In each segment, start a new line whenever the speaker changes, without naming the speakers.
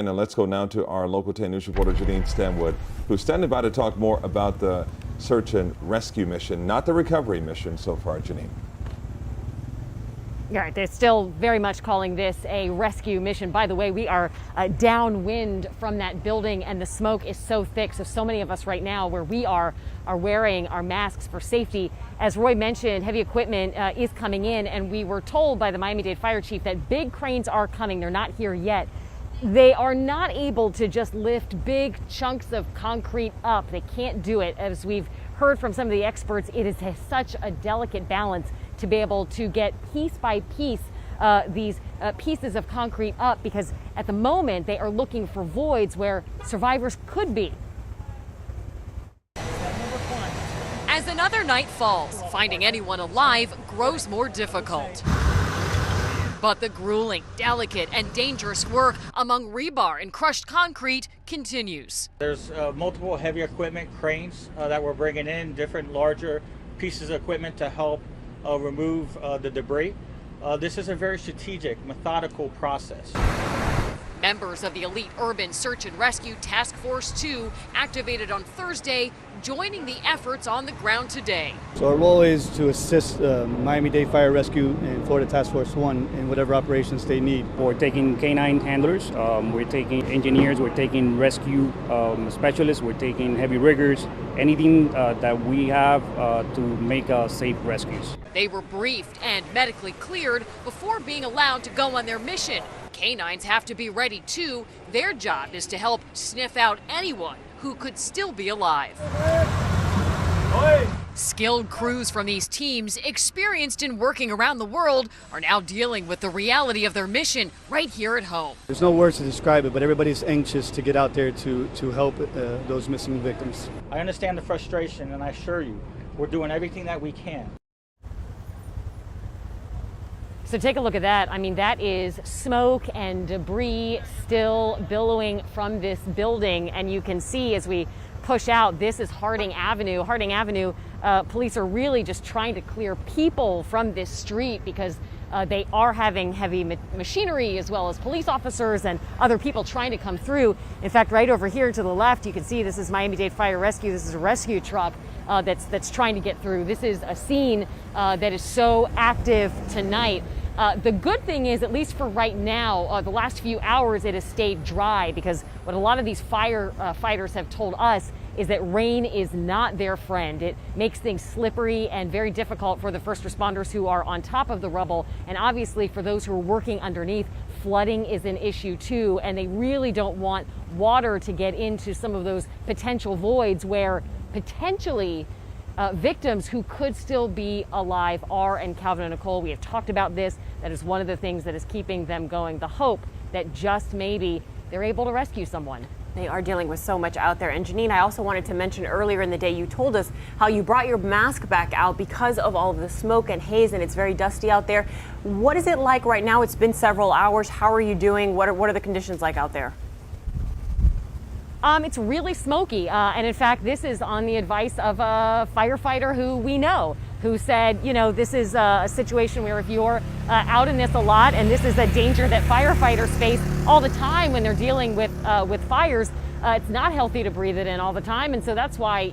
And now let's go now to our Local 10 News reporter, Janine Stanwood, who's standing by to talk more about the search and rescue mission, not the recovery mission so far, Janine.
All right, they're still very much calling this a rescue mission. By the way, we are downwind from that building and the smoke is so thick. So many of us right now where we are wearing our masks for safety. As Roy mentioned, heavy equipment is coming in, and we were told by the Miami-Dade Fire Chief that big cranes are coming. They're not here yet. They are not able to just lift big chunks of concrete up. They can't do it. As we've heard from some of the experts, it is such a delicate balance to be able to get piece by piece these pieces of concrete up, because at the moment they are looking for voids where survivors could be.
As another night falls, finding anyone alive grows more difficult. But the grueling, delicate, and dangerous work among rebar and crushed concrete continues.
There's multiple heavy equipment cranes that we're bringing in, different larger pieces of equipment to help remove the debris. This is a very strategic, methodical process.
Members of the elite Urban Search and Rescue Task Force 2 activated on Thursday, joining the efforts on the ground today.
So our role is to assist Miami-Dade Fire Rescue and Florida Task Force 1 in whatever operations they need.
We're taking canine handlers, we're taking engineers, we're taking rescue specialists, we're taking heavy riggers, anything that we have to make safe rescues.
They were briefed and medically cleared before being allowed to go on their mission. Canines have to be ready too. Their job is to help sniff out anyone who could still be alive. Skilled crews from these teams, experienced in working around the world, are now dealing with the reality of their mission right here at home.
There's no words to describe it, but everybody's anxious to get out there to help those missing victims.
I understand the frustration, and I assure you, we're doing everything that we can.
So take a look at that. I mean, that is smoke and debris still billowing from this building. And you can see as we push out, this is Harding Avenue. Harding Avenue, police are really just trying to clear people from this street because they are having heavy machinery as well as police officers and other people trying to come through. In fact, right over here to the left, you can see this is Miami-Dade Fire Rescue. This is a rescue truck that's trying to get through. This is a scene that is so active tonight. The good thing is, at least for right now, the last few hours it has stayed dry, because what a lot of these firefighters have told us is that rain is not their friend. It makes things slippery and very difficult for the first responders who are on top of the rubble. And obviously for those who are working underneath, flooding is an issue too. And they really don't want water to get into some of those potential voids where potentially victims who could still be alive are. And Calvin and Nicole, we have talked about this. That is one of the things that is keeping them going. The hope that just maybe they're able to rescue someone.
They are dealing with so much out there. And Janine, I also wanted to mention earlier in the day, you told us how you brought your mask back out because of all of the smoke and haze, and it's very dusty out there. What is it like right now? It's been several hours. How are you doing? What are the conditions like out there?
It's really smoky, and in fact, this is on the advice of a firefighter who we know, who said, you know, this is a situation where if you're out in this a lot, and this is a danger that firefighters face all the time when they're dealing with fires, it's not healthy to breathe it in all the time, and so that's why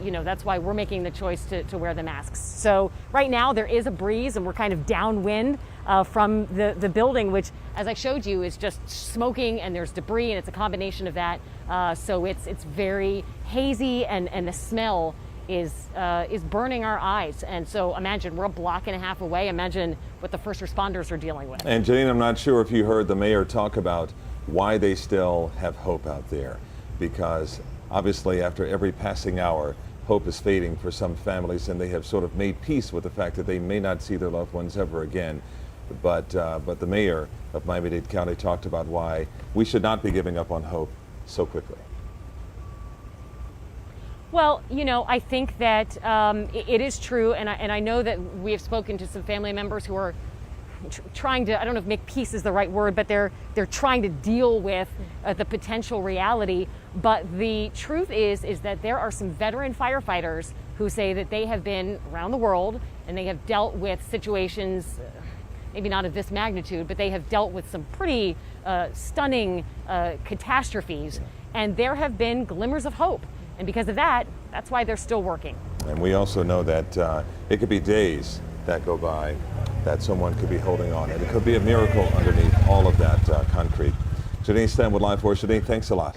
we're making the choice to wear the masks. So right now there is a breeze, and we're kind of downwind from the building, which, as I showed you, is just smoking, and there's debris, and it's a combination of that. So it's very hazy, and the smell is burning our eyes. And so imagine we're a block and a half away. Imagine what the first responders are dealing with.
And Janine, I'm not sure if you heard the mayor talk about why they still have hope out there, because obviously after every passing hour, hope is fading for some families, and they have sort of made peace with the fact that they may not see their loved ones ever again. But the mayor of Miami-Dade County talked about why we should not be giving up on hope so quickly.
Well, you know, I think that it is true, and I know that we have spoken to some family members who are trying to, I don't know if make peace is the right word, but they're trying to deal with the potential reality. But the truth is that there are some veteran firefighters who say that they have been around the world and they have dealt with situations, maybe not of this magnitude, but they have dealt with some pretty stunning catastrophes, and there have been glimmers of hope. And because of that, that's why they're still working. And
we also know that it could be days that go by that someone could be holding on, and it could be a miracle underneath all of that concrete. Janine Stenwood live for us. Janine, thanks a lot.